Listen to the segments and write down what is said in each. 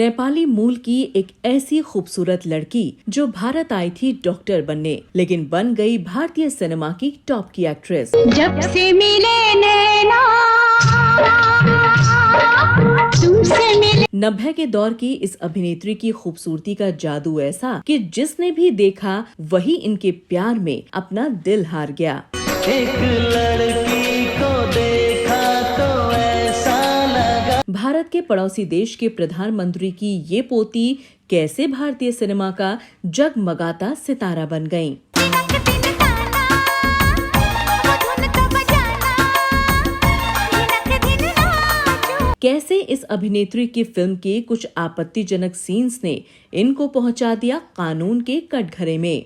नेपाली मूल की एक ऐसी खूबसूरत लड़की जो भारत आई थी डॉक्टर बनने, लेकिन बन गई भारतीय सिनेमा की टॉप की एक्ट्रेस। जब से मिले नैना तुमसे मिले। 90 के दौर की इस अभिनेत्री की खूबसूरती का जादू ऐसा कि जिसने भी देखा वही इनके प्यार में अपना दिल हार गया। एक लड़की को देखा तो ऐसा लगा। भारत के पड़ोसी देश के प्रधानमंत्री की ये पोती कैसे भारतीय सिनेमा का जगमगाता सितारा बन गईं? कैसे इस अभिनेत्री की फिल्म के कुछ आपत्तिजनक सीन्स ने इनको पहुंचा दिया कानून के कटघरे में।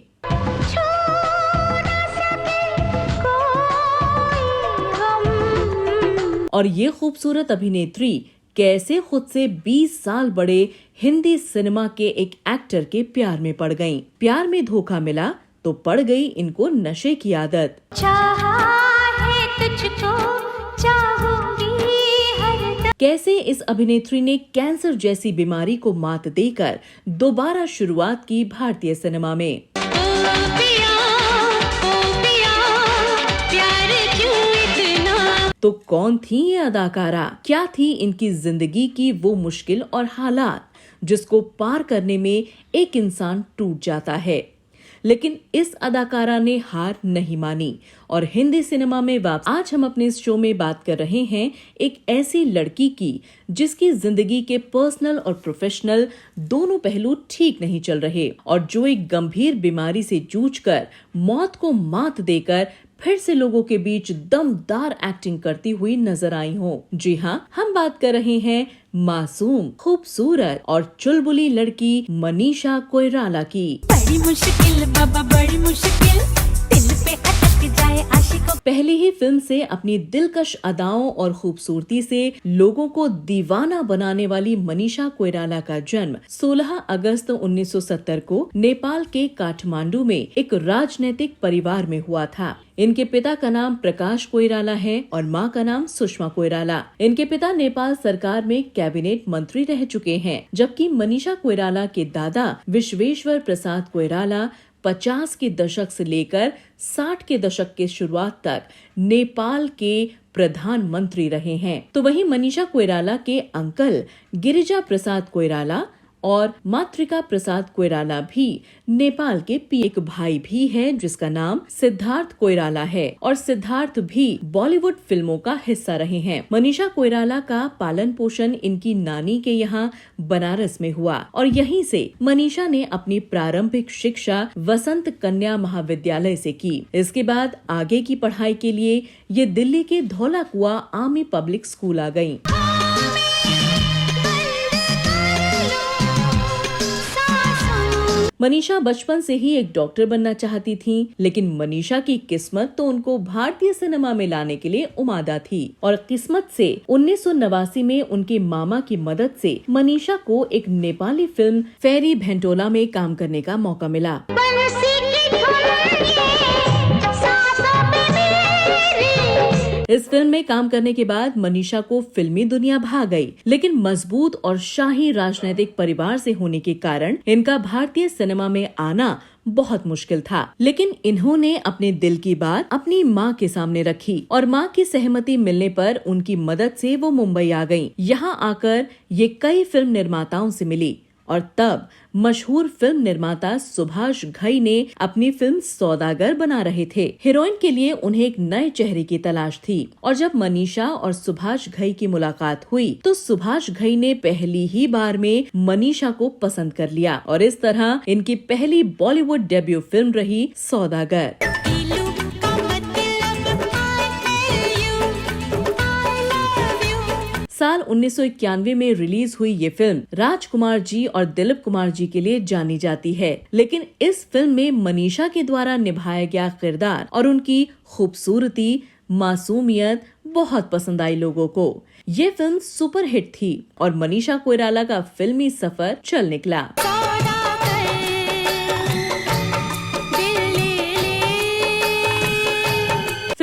और ये खूबसूरत अभिनेत्री कैसे खुद से 20 साल बड़े हिंदी सिनेमा के एक एक्टर के प्यार में पड़ गईं। प्यार में धोखा मिला तो पड़ गई इनको नशे की आदत। चाहा है तुझको, चाहूंगी हरदम। कैसे इस अभिनेत्री ने कैंसर जैसी बीमारी को मात देकर दोबारा शुरुआत की भारतीय सिनेमा में। तो कौन थी ये अदाकारा? क्या थी इनकी जिंदगी की वो मुश्किल और हालात जिसको पार करने में एक इंसान टूट जाता है? लेकिन इस अदाकारा ने हार नहीं मानी और हिंदी सिनेमा में वापस। आज हम अपने इस शो में बात कर रहे हैं एक ऐसी लड़की की जिसकी जिंदगी के पर्सनल और प्रोफेशनल दोनों पहलू ठीक नहीं चल रहे और जो एक गंभीर बीमारी से जूझकर मौत को मात देकर फिर से लोगों के बीच दमदार एक्टिंग करती हुई नजर आई हो। जी हाँ, हम बात कर रहे हैं मासूम, खूबसूरत और चुलबुली लड़की मनीषा कोइराला की। बड़ी मुश्किल बाबा, बड़ी मुश्किल, दिल पे अटक जाए आशिकों। पहली ही फिल्म से अपनी दिलकश अदाओं और खूबसूरती से लोगों को दीवाना बनाने वाली मनीषा कोइराला का जन्म 16 अगस्त 1970 को नेपाल के काठमांडू में एक राजनीतिक परिवार में हुआ था। इनके पिता का नाम प्रकाश कोइराला है और मां का नाम सुषमा कोइराला। इनके पिता नेपाल सरकार में कैबिनेट मंत्री रह चुके हैं, जबकि मनीषा कोइराला के दादा विश्वेश्वर प्रसाद कोइराला 50 के दशक से लेकर 60 के दशक के शुरुआत तक नेपाल के प्रधानमंत्री रहे हैं। तो वहीं मनीषा कोइराला के अंकल गिरिजा प्रसाद कोइराला और मातृका प्रसाद कोइराला भी नेपाल के एक भाई भी है जिसका नाम सिद्धार्थ कोइराला है और सिद्धार्थ भी बॉलीवुड फिल्मों का हिस्सा रहे हैं। मनीषा कोइराला का पालन पोषण इनकी नानी के यहाँ बनारस में हुआ और यहीं से मनीषा ने अपनी प्रारंभिक शिक्षा वसंत कन्या महाविद्यालय से की। इसके बाद आगे की पढ़ाई के लिए ये दिल्ली के धौला कुआं आर्मी पब्लिक स्कूल आ गयी। मनीषा बचपन से ही एक डॉक्टर बनना चाहती थी, लेकिन मनीषा की किस्मत तो उनको भारतीय सिनेमा में लाने के लिए उमादा थी और किस्मत से 1989 में उनके मामा की मदद से मनीषा को एक नेपाली फिल्म फेरी भेंटोला में काम करने का मौका मिला। इस फिल्म में काम करने के बाद मनीषा को फिल्मी दुनिया भा गई, लेकिन मजबूत और शाही राजनीतिक परिवार से होने के कारण इनका भारतीय सिनेमा में आना बहुत मुश्किल था। लेकिन इन्होंने अपने दिल की बात अपनी माँ के सामने रखी और माँ की सहमति मिलने पर उनकी मदद से वो मुंबई आ गयीं। यहाँ आकर ये कई फिल्म निर्माताओं से मिली और तब मशहूर फिल्म निर्माता सुभाष घई ने अपनी फिल्म सौदागर बना रहे थे। हीरोइन के लिए उन्हें एक नए चेहरे की तलाश थी और जब मनीषा और सुभाष घई की मुलाकात हुई तो सुभाष घई ने पहली ही बार में मनीषा को पसंद कर लिया और इस तरह इनकी पहली बॉलीवुड डेब्यू फिल्म रही सौदागर। साल 1991 में रिलीज हुई ये फिल्म राजकुमार जी और दिलीप कुमार जी के लिए जानी जाती है, लेकिन इस फिल्म में मनीषा के द्वारा निभाया गया किरदार और उनकी खूबसूरती, मासूमियत बहुत पसंद आई लोगों को। ये फिल्म सुपरहिट थी और मनीषा कोइराला का फिल्मी सफर चल निकला।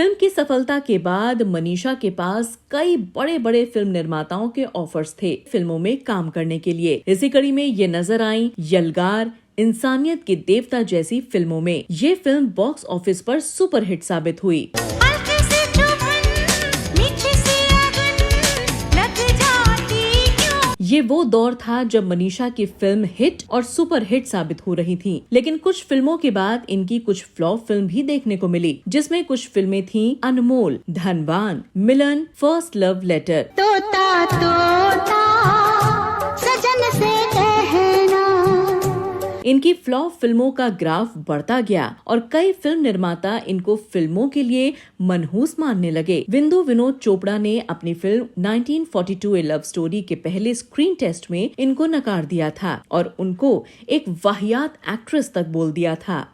फिल्म की सफलता के बाद मनीषा के पास कई बड़े बड़े फिल्म निर्माताओं के ऑफर्स थे फिल्मों में काम करने के लिए। इसी कड़ी में ये नजर आई यलगार, इंसानियत के देवता जैसी फिल्मों में। ये फिल्म बॉक्स ऑफिस पर सुपरहिट साबित हुई। ये वो दौर था जब मनीषा की फिल्म हिट और सुपर हिट साबित हो रही थी। लेकिन कुछ फिल्मों के बाद इनकी कुछ फ्लॉप फिल्म भी देखने को मिली, जिसमें कुछ फिल्में थीं अनमोल, धनवान, मिलन, फर्स्ट लव लेटर। तोता तोता सजन से कहना। इनकी फ्लॉप फिल्मों का ग्राफ बढ़ता गया और कई फिल्म निर्माता इनको फिल्मों के लिए मनहूस मानने लगे। बिंदु विनोद चोपड़ा ने अपनी फिल्म 1942 ए लव स्टोरी के पहले स्क्रीन टेस्ट में इनको नकार दिया था और उनको एक वाहियात एक्ट्रेस तक बोल दिया था।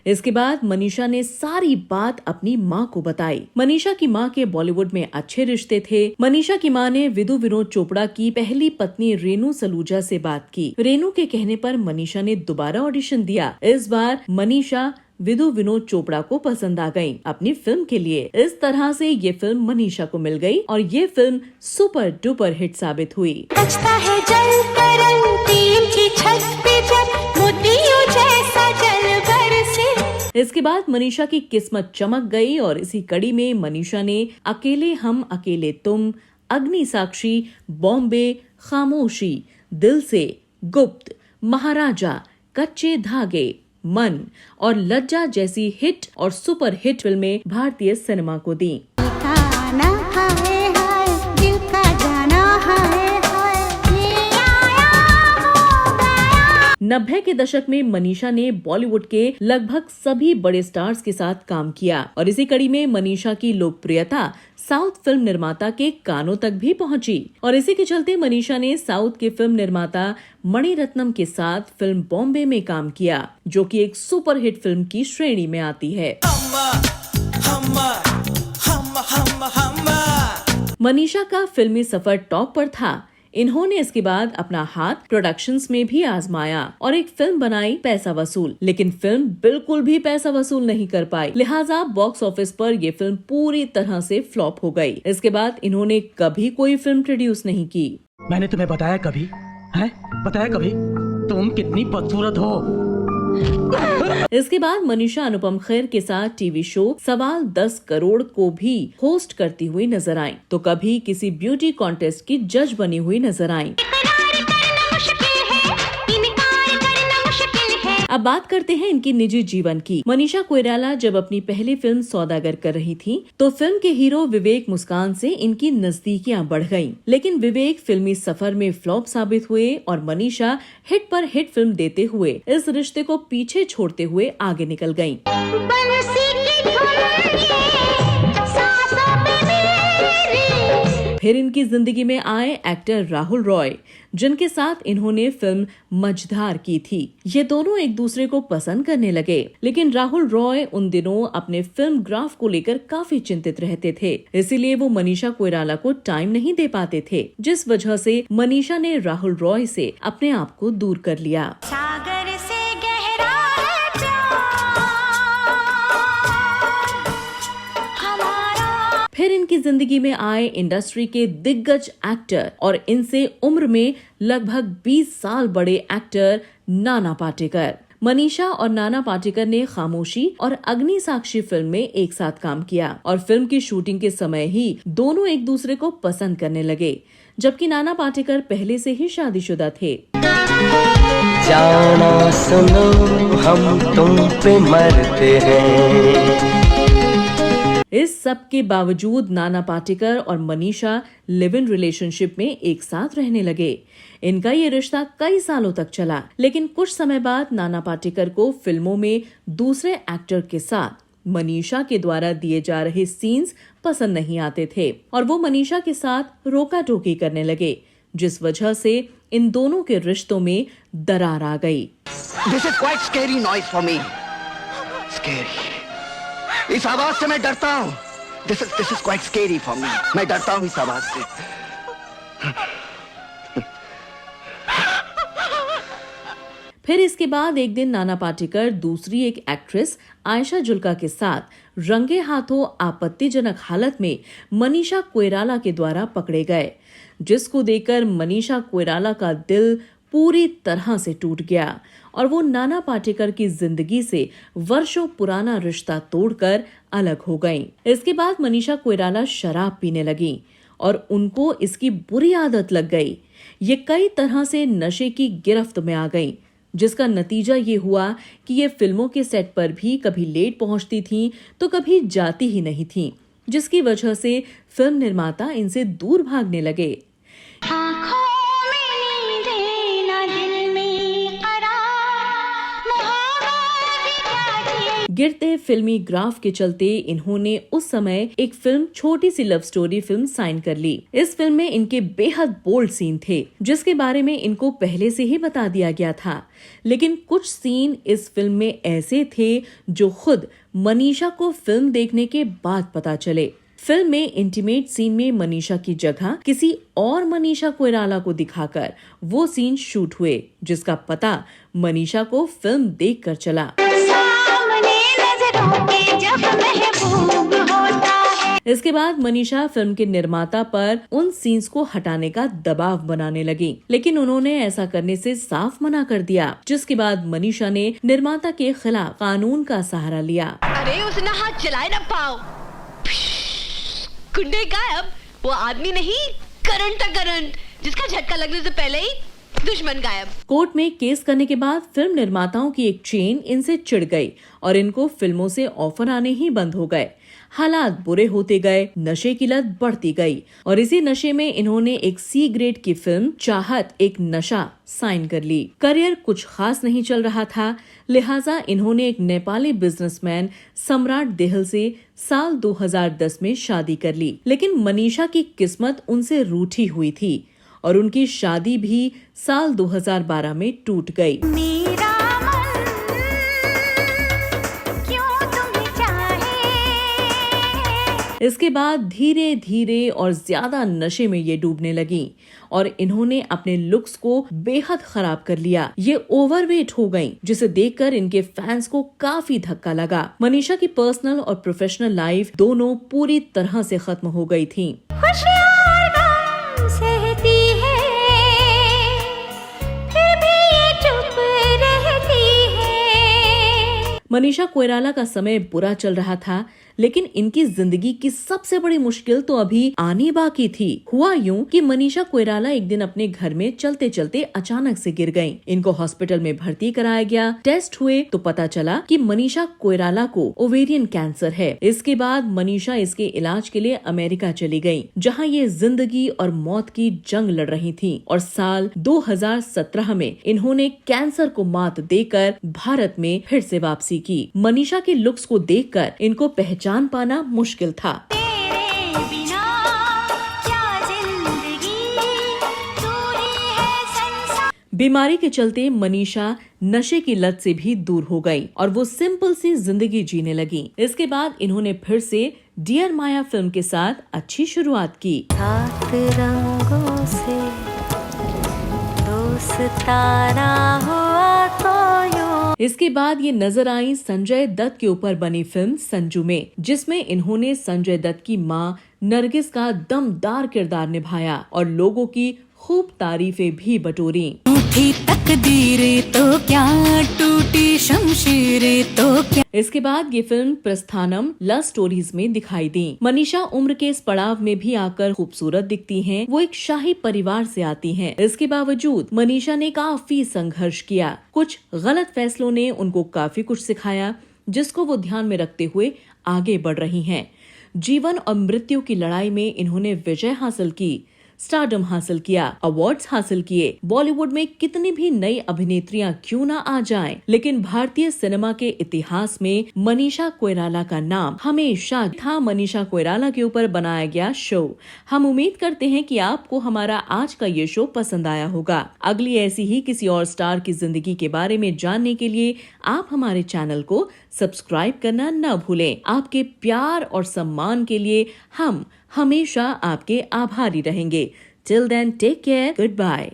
इसके बाद मनीषा ने सारी बात अपनी माँ को बताई। मनीषा की माँ के बॉलीवुड में अच्छे रिश्ते थे। मनीषा की माँ ने विदु विनोद चोपड़ा की पहली पत्नी रेनू सलूजा से बात की। रेनू के कहने पर मनीषा ने दोबारा ऑडिशन दिया। इस बार मनीषा विदु विनोद चोपड़ा को पसंद आ गयी अपनी फिल्म के लिए। इस तरह से ये फिल्म मनीषा को मिल गई और ये फिल्म सुपर डुपर हिट साबित हुई। बचता है जल टीम की छत पे जब मोतियों जैसा जल बरसे। इसके बाद मनीषा की किस्मत चमक गई और इसी कड़ी में मनीषा ने अकेले हम अकेले तुम, अग्नि साक्षी, बॉम्बे, खामोशी, दिल से, गुप्त, महाराजा, कच्चे धागे, मन और लज्जा जैसी हिट और सुपर हिट फिल्में भारतीय सिनेमा को दी। 90 के दशक में मनीषा ने बॉलीवुड के लगभग सभी बड़े स्टार्स के साथ काम किया और इसी कड़ी में मनीषा की लोकप्रियता साउथ फिल्म निर्माता के कानों तक भी पहुंची और इसी के चलते मनीषा ने साउथ के फिल्म निर्माता मणिरत्नम के साथ फिल्म बॉम्बे में काम किया, जो कि एक सुपरहिट फिल्म की श्रेणी में आती है। मनीषा का फिल्मी सफर टॉप पर था। इन्होंने इसके बाद अपना हाथ प्रोडक्शंस में भी आजमाया और एक फिल्म बनाई पैसा वसूल, लेकिन फिल्म बिल्कुल भी पैसा वसूल नहीं कर पाई। लिहाजा बॉक्स ऑफिस पर ये फिल्म पूरी तरह से फ्लॉप हो गई। इसके बाद इन्होंने कभी कोई फिल्म प्रोड्यूस नहीं की। मैंने तुम्हें बताया कभी? हैं? बताया कभी? तुम कितनी बदसूरत हो। इसके बाद मनीषा अनुपम खेर के साथ टीवी शो सवाल 10 करोड़ को भी होस्ट करती हुई नजर आई, तो कभी किसी ब्यूटी कॉन्टेस्ट की जज बनी हुई नजर आई। अब बात करते हैं इनकी निजी जीवन की। मनीषा कोइराला जब अपनी पहली फिल्म सौदागर कर रही थी, तो फिल्म के हीरो विवेक मुस्कान से इनकी नजदीकियां बढ़ गईं। लेकिन विवेक फिल्मी सफर में फ्लॉप साबित हुए और मनीषा हिट पर हिट फिल्म देते हुए इस रिश्ते को पीछे छोड़ते हुए आगे निकल गयीं। फिर इनकी जिंदगी में आए एक्टर राहुल रॉय, जिनके साथ इन्होंने फिल्म मझधार की थी। ये दोनों एक दूसरे को पसंद करने लगे, लेकिन राहुल रॉय उन दिनों अपने फिल्म ग्राफ को लेकर काफी चिंतित रहते थे, इसीलिए वो मनीषा कोइराला को टाइम नहीं दे पाते थे, जिस वजह से मनीषा ने राहुल रॉय से अपने आप को दूर कर लिया। सागर से गहरा है हमारा। फिर इनकी जिंदगी में आए इंडस्ट्री के दिग्गज एक्टर और इनसे उम्र में लगभग 20 साल बड़े एक्टर नाना पाटेकर। मनीषा और नाना पाटेकर ने खामोशी और अग्नि साक्षी फिल्म में एक साथ काम किया और फिल्म की शूटिंग के समय ही दोनों एक दूसरे को पसंद करने लगे, जबकि नाना पाटेकर पहले से ही शादीशुदा थे। जाना सुनो हम तुम पे मरते हैं। इस सब के बावजूद नाना पाटेकर और मनीषा लिव इन रिलेशनशिप में एक साथ रहने लगे। इनका ये रिश्ता कई सालों तक चला, लेकिन कुछ समय बाद नाना पाटेकर को फिल्मों में दूसरे एक्टर के साथ मनीषा के द्वारा दिए जा रहे सीन्स पसंद नहीं आते थे और वो मनीषा के साथ रोका टोकी करने लगे, जिस वजह से इन दोनों के रिश्तों में दरार आ गई। This is quite scary noise for me. Scary. इस आवाज से मैं डरता हूँ। This is quite scary for me. मैं डरता हूँ इस आवाज से। फिर इसके बाद एक दिन नाना पाटेकर दूसरी एक एक्ट्रेस आयशा जुल्का के साथ रंगे हाथों आपत्तिजनक हालत में मनीषा कोइराला के द्वारा पकड़े गए, जिसको देखकर मनीषा कोइराला का दिल पूरी तरह से टूट गया और वो नाना पाटेकर की जिंदगी से वर्षों पुराना रिश्ता तोड़कर अलग हो गईं। इसके बाद मनीषा कोइराला शराब पीने लगी और उनको इसकी बुरी आदत लग गई। ये कई तरह से नशे की गिरफ्त में आ गईं, जिसका नतीजा ये हुआ कि ये फिल्मों के सेट पर भी कभी लेट पहुंचती थीं तो कभी जाती ही नहीं थीं, जिसकी वजह से फिल्म निर्माता इनसे दूर भागने लगे। आँखों में नींदें ना दिल में करार, मोहब्बत क्या थी। गिरते फिल्मी ग्राफ के चलते इन्होंने उस समय एक फिल्म छोटी सी लव स्टोरी फिल्म साइन कर ली। इस फिल्म में इनके बेहद बोल्ड सीन थे, जिसके बारे में इनको पहले से ही बता दिया गया था, लेकिन कुछ सीन इस फिल्म में ऐसे थे जो खुद मनीषा को फिल्म देखने के बाद पता चले। फिल्म में इंटीमेट सीन में मनीषा की जगह किसी और मनीषा कोइराला को दिखाकर वो सीन शूट हुए, जिसका पता मनीषा को फिल्म देखकर चला। सामने नजरों के जब महबूब होता है। इसके बाद मनीषा फिल्म के निर्माता पर उन सीन्स को हटाने का दबाव बनाने लगी, लेकिन उन्होंने ऐसा करने से साफ मना कर दिया, जिसके बाद मनीषा ने निर्माता के खिलाफ कानून का सहारा लिया। अरे उसने हाथ चलाए ना पाओ, कुंडे गायब। वो आदमी नहीं, करंट था करंट, जिसका झटका लगने से पहले ही दुश्मन गायब। कोर्ट में केस करने के बाद फिल्म निर्माताओं की एक चेन इनसे चिढ़ गई और इनको फिल्मों से ऑफर आने ही बंद हो गए। हालात बुरे होते गए, नशे की लत बढ़ती गई और इसी नशे में इन्होंने एक सी ग्रेड की फिल्म चाहत एक नशा साइन कर ली। करियर कुछ खास नहीं चल रहा था, लिहाजा इन्होंने एक नेपाली बिजनेसमैन सम्राट देहल से साल 2010 में शादी कर ली, लेकिन मनीषा की किस्मत उनसे रूठी हुई थी और उनकी शादी भी साल 2012 में टूट गई। मेरा मन क्यों तुम्हें चाहे। इसके बाद धीरे धीरे और ज्यादा नशे में ये डूबने लगी और इन्होंने अपने लुक्स को बेहद खराब कर लिया। ये ओवरवेट हो गईं, जिसे देखकर इनके फैंस को काफी धक्का लगा। मनीषा की पर्सनल और प्रोफेशनल लाइफ दोनों पूरी तरह से खत्म हो गई थी। खुशियाँ और गम सहती है, फिर भी ये चुप रहती है। मनीषा कोइराला का समय बुरा चल रहा था, लेकिन इनकी जिंदगी की सबसे बड़ी मुश्किल तो अभी आनी बाकी थी। हुआ यूं कि मनीषा कोइराला एक दिन अपने घर में चलते चलते अचानक से गिर गईं। इनको हॉस्पिटल में भर्ती कराया गया। टेस्ट हुए तो पता चला कि मनीषा कोइराला को ओवेरियन कैंसर है। इसके बाद मनीषा इसके इलाज के लिए अमेरिका चली गयी, जहाँ ये जिंदगी और मौत की जंग लड़ रही थी और साल 2017 में इन्होंने कैंसर को मात देकर भारत में फिर से वापसी की। मनीषा के लुक्स को देखकर इनको पहचान पाना मुश्किल था। तेरे बिना क्या जिंदगी, तू ही है संसार। बीमारी के चलते मनीषा नशे की लत से भी दूर हो गई और वो सिंपल सी जिंदगी जीने लगी। इसके बाद इन्होंने फिर से डियर माया फिल्म के साथ अच्छी शुरुआत की। सात रंगों से दोस्ताना हुआ तो यूं। इसके बाद ये नजर आई संजय दत्त के ऊपर बनी फिल्म संजू में, जिसमें इन्होंने संजय दत्त की मां नरगिस का दमदार किरदार निभाया और लोगों की खूब तारीफें भी बटोरी। टूटी तकदीरें तो क्या, टूटी शमशीरें तो क्या। इसके बाद ये फिल्म प्रस्थानम लव स्टोरीज में दिखाई दी। मनीषा उम्र के इस पड़ाव में भी आकर खूबसूरत दिखती हैं। वो एक शाही परिवार से आती हैं। इसके बावजूद मनीषा ने काफी संघर्ष किया। कुछ गलत फैसलों ने उनको काफी कुछ सिखाया, जिसको वो ध्यान में रखते हुए आगे बढ़ रही हैं। जीवन और मृत्यु की लड़ाई में इन्होंने विजय हासिल की, स्टारडम हासिल किया, अवार्ड्स हासिल किए। बॉलीवुड में कितनी भी नई अभिनेत्रियां क्यों ना आ जाएं, लेकिन भारतीय सिनेमा के इतिहास में मनीषा कोइराला का नाम हमेशा था। मनीषा कोइराला के ऊपर बनाया गया शो। हम उम्मीद करते हैं कि आपको हमारा आज का ये शो पसंद आया होगा। अगली ऐसी ही किसी और स्टार की जिंदगी के बारे में जानने के लिए आप हमारे चैनल को सब्सक्राइब करना न भूलें। आपके प्यार और सम्मान के लिए हम हमेशा आपके आभारी रहेंगे। Till then take care, good bye.